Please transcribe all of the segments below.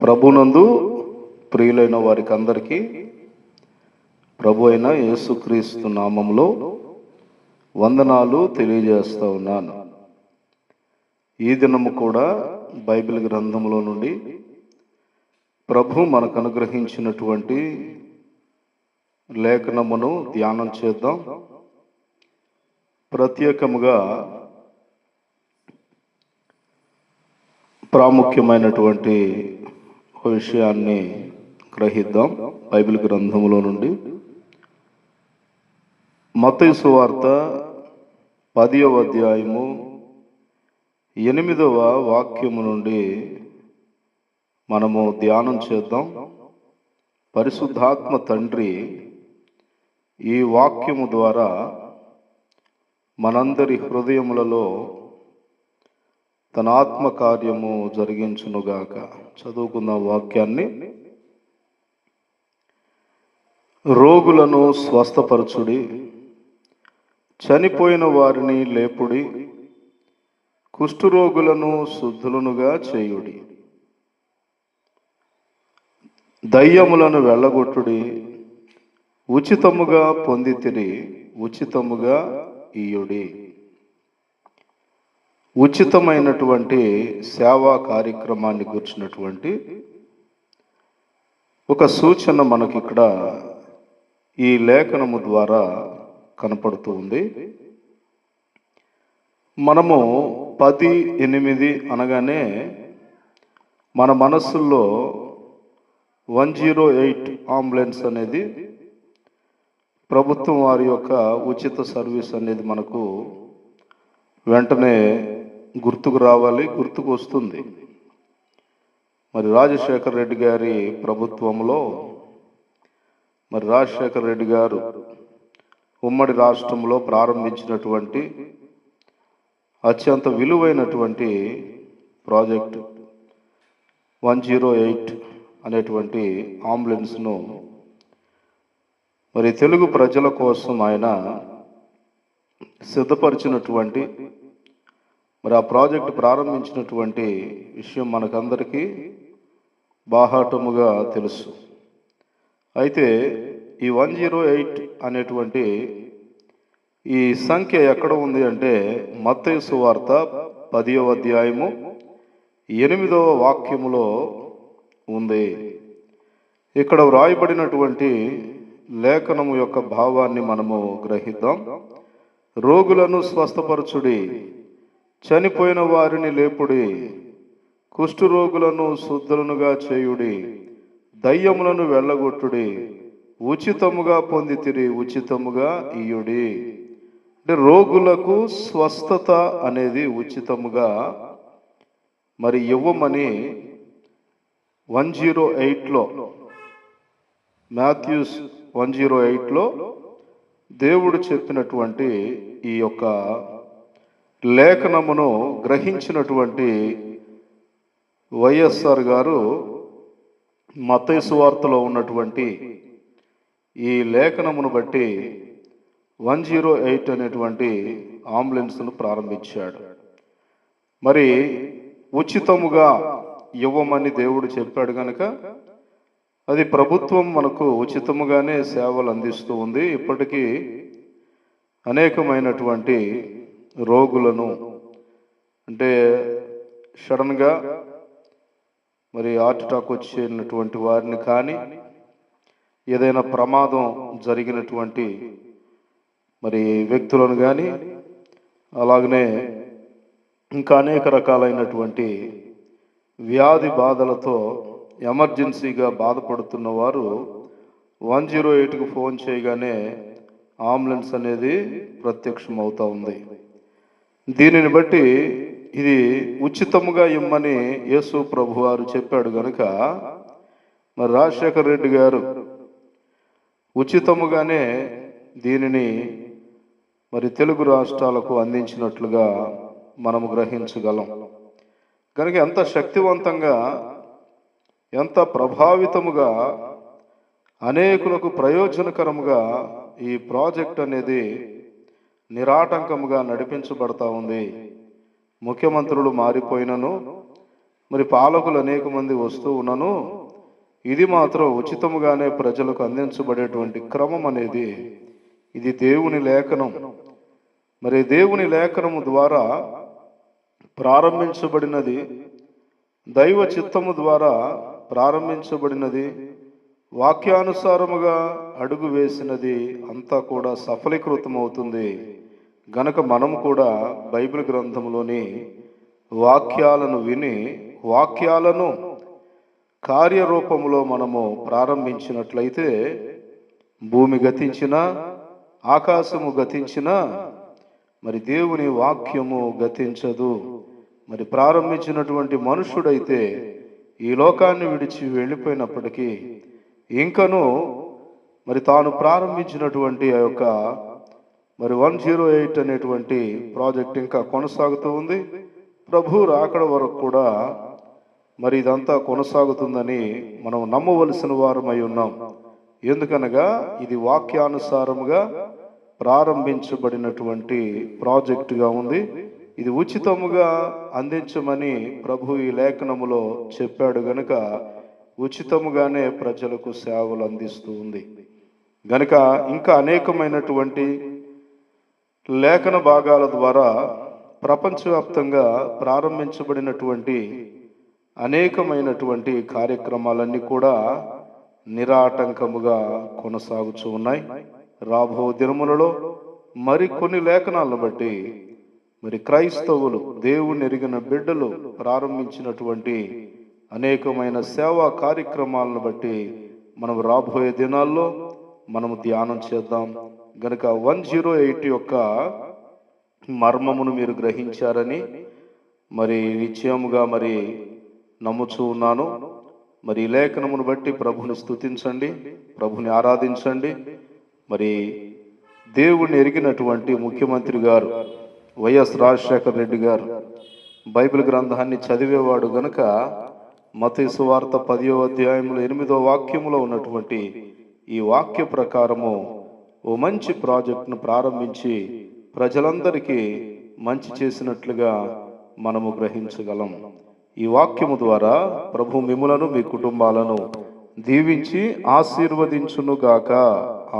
ప్రభునందు ప్రియులైన వారికి అందరికీ ప్రభు అయిన యేసుక్రీస్తు నామములో వందనాలు తెలియజేస్తూ ఉన్నాను. ఈ దినము కూడా బైబిల్ గ్రంథంలో నుండి ప్రభు మనకు అనుగ్రహించినటువంటి లేఖనమును ధ్యానం చేద్దాం. ప్రత్యేకముగా ప్రాముఖ్యమైనటువంటి ఒక విషయాన్ని గ్రహిద్దాం. బైబిల్ గ్రంథములో నుండి మత్తయి సువార్త 10వ అధ్యాయము 8వ వాక్యము నుండి మనము ధ్యానం చేద్దాం. పరిశుద్ధాత్మ తండ్రి ఈ వాక్యము ద్వారా మనందరి హృదయములలో తన ఆత్మ కార్యము జరిగించునుగాక. చదువుకున్న వాక్యాన్ని. రోగులను స్వస్థపరచుడి, చనిపోయిన వారిని లేపుడి, కుష్ఠరోగులను శుద్ధులనుగా చేయుడి, దయ్యములను వెళ్ళగొట్టుడి, ఉచితముగా పొందితిరి, ఉచితముగా ఇయ్యుడి. ఉచితమైనటువంటి సేవా కార్యక్రమాన్ని గుర్చినటువంటి ఒక సూచన మనకి ఇక్కడ ఈ లేఖనము ద్వారా కనపడుతూ ఉంది. మనము 10/8 అనగానే మన మనస్సుల్లో 108 అంబులెన్స్ అనేది, ప్రభుత్వం వారి యొక్క ఉచిత సర్వీస్ అనేది మనకు వెంటనే గుర్తుకు రావాలి, గుర్తుకు వస్తుంది. మరి రాజశేఖర్ రెడ్డి గారి ప్రభుత్వంలో రాజశేఖర్ రెడ్డి గారు ఉమ్మడి రాష్ట్రంలో ప్రారంభించినటువంటి అత్యంత విలువైనటువంటి ప్రాజెక్టు 108 అనేటువంటి అంబులెన్స్ను మరి తెలుగు ప్రజల కోసం ఆయన సిద్ధపరిచినటువంటి మరి ఆ ప్రాజెక్టు ప్రారంభించినటువంటి విషయం మనకందరికీ బాహాటముగా తెలుసు. అయితే ఈ 108 అనేటువంటి ఈ సంఖ్య ఎక్కడ ఉంది అంటే మత్తయి సువార్త 10వ అధ్యాయము 8వ వాక్యములో ఉంది. ఇక్కడ వ్రాయబడినటువంటి లేఖనము యొక్క భావాన్ని మనము గ్రహిద్దాం. రోగులను స్వస్థపరచుడి, చనిపోయిన వారిని లేపుడి, కుష్ఠరోగులను శుద్ధులనుగా చేయుడి, దయ్యములను వెళ్ళగొట్టుడి, ఉచితముగా పొందితిరి, ఉచితముగా ఇయ్యుడి. అంటే రోగులకు స్వస్థత అనేది ఉచితముగా మరి ఇవ్వమని 108లో మాథ్యూస్ 108లో దేవుడు చెప్పినటువంటి ఈ యొక్క లేఖనమును గ్రహించినటువంటి వైఎస్ఆర్ గారు మత్తయి సువార్తలో ఉన్నటువంటి ఈ లేఖనమును బట్టి 108 అనేటువంటి అంబులెన్స్ను ప్రారంభించాడు. మరి ఉచితముగా ఇవ్వమని దేవుడు చెప్పాడు కనుక అది ప్రభుత్వం మనకు ఉచితముగానే సేవలు అందిస్తూ ఉంది. ఇప్పటికీ అనేకమైనటువంటి రోగులను, అంటే సడన్గా మరి హార్ట్ అటాక్ వచ్చినటువంటి వారిని కానీ, ఏదైనా ప్రమాదం జరిగినటువంటి మరి వ్యక్తులను కానీ, అలాగనే ఇంకా అనేక రకాలైనటువంటి వ్యాధి బాధలతో ఎమర్జెన్సీగా బాధపడుతున్న వారు 108కు ఫోన్ చేయగానే అంబులెన్స్ అనేది ప్రత్యక్షం అవుతూ ఉంది. దీనిని బట్టి ఇది ఉచితముగా ఇమ్మని యేసు ప్రభు వారు చెప్పాడు కనుక మరి రాజశేఖర్ రెడ్డి గారు ఉచితముగానే దీనిని మరి తెలుగు రాష్ట్రాలకు అందించినట్లుగా మనము గ్రహించగలం. కనుక ఎంత శక్తివంతంగా, ఎంత ప్రభావితముగా, అనేకులకు ప్రయోజనకరముగా ఈ ప్రాజెక్ట్ అనేది నిరాటంకముగా నడిపించబడతా ఉంది. ముఖ్యమంత్రులు మారిపోయినను, మరి పాలకులు అనేక మంది వస్తూ ఉన్నను ఇది మాత్రం ఉచితముగానే ప్రజలకు అందించబడేటువంటి క్రమం అనేది ఇది దేవుని లేఖనం. మరి దేవుని లేఖనము ద్వారా ప్రారంభించబడినది, దైవ చిత్తము ద్వారా ప్రారంభించబడినది, వాక్యానుసారముగా అడుగు వేసినది అంతా కూడా సఫలీకృతమవుతుంది. గనక మనం కూడా బైబిల్ గ్రంథంలోని వాక్యాలను విని వాక్యాలను కార్యరూపంలో మనము ప్రారంభించినట్లయితే భూమి గతించినా ఆకాశము గతించినా మరి దేవుని వాక్యము గతించదు. మరి ప్రారంభించినటువంటి మనుషుడైతే ఈ లోకాన్ని విడిచి వెళ్ళిపోయినప్పటికీ ఇంకను మరి తాను ప్రారంభించినటువంటి ఆ యొక్క మరి 108 అనేటువంటి ప్రాజెక్ట్ ఇంకా కొనసాగుతూ ఉంది. ప్రభు రాకడ వరకు కూడా మరి ఇదంతా కొనసాగుతుందని మనం నమ్మవలసిన వారమై ఉన్నాం. ఎందుకనగా ఇది వాక్యానుసారముగా ప్రారంభించబడినటువంటి ప్రాజెక్టుగా ఉంది. ఇది ఉచితముగా అందించమని ప్రభు ఈ లేఖనములో చెప్పాడు గనుక ఉచితముగానే ప్రజలకు సేవలు అందిస్తూ ఉంది. గనుక ఇంకా అనేకమైనటువంటి లేఖన భాగాల ద్వారా ప్రపంచవ్యాప్తంగా ప్రారంభించబడినటువంటి అనేకమైనటువంటి కార్యక్రమాలన్నీ కూడా నిరాటంకముగా కొనసాగుతూ ఉన్నాయి. రాబో దినములలో మరికొన్ని లేఖనాలను బట్టి మరి క్రైస్తవులు దేవుని ఎరిగిన బిడ్డలు ప్రారంభించినటువంటి అనేకమైన సేవా కార్యక్రమాలను బట్టి మనం రాబోయే దినాల్లో మనము ధ్యానం చేద్దాం. గనుక 108 యొక్క మర్మమును మీరు గ్రహించారని మరి నిశ్చయముగా మరి నమ్ముచూ ఉన్నాను. మరి ఈ లేఖనమును బట్టి ప్రభుని స్తుతించండి, ప్రభుని ఆరాధించండి. మరి దేవుని ఎరిగినటువంటి ముఖ్యమంత్రి గారు వైఎస్ రాజశేఖర రెడ్డి గారు బైబిల్ గ్రంథాన్ని చదివేవాడు గనుక మత్తయి సువార్త 10వ అధ్యాయంలో 8వ వాక్యములో ఉన్నటువంటి ఈ వాక్య ప్రకారము ఓ మంచి ప్రాజెక్టును ప్రారంభించి ప్రజలందరికీ మంచి చేసినట్లుగా మనము గ్రహించగలం. ఈ వాక్యము ద్వారా ప్రభు మిమ్ములను మీ కుటుంబాలను దీవించి ఆశీర్వదించునుగాక.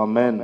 ఆమెన్.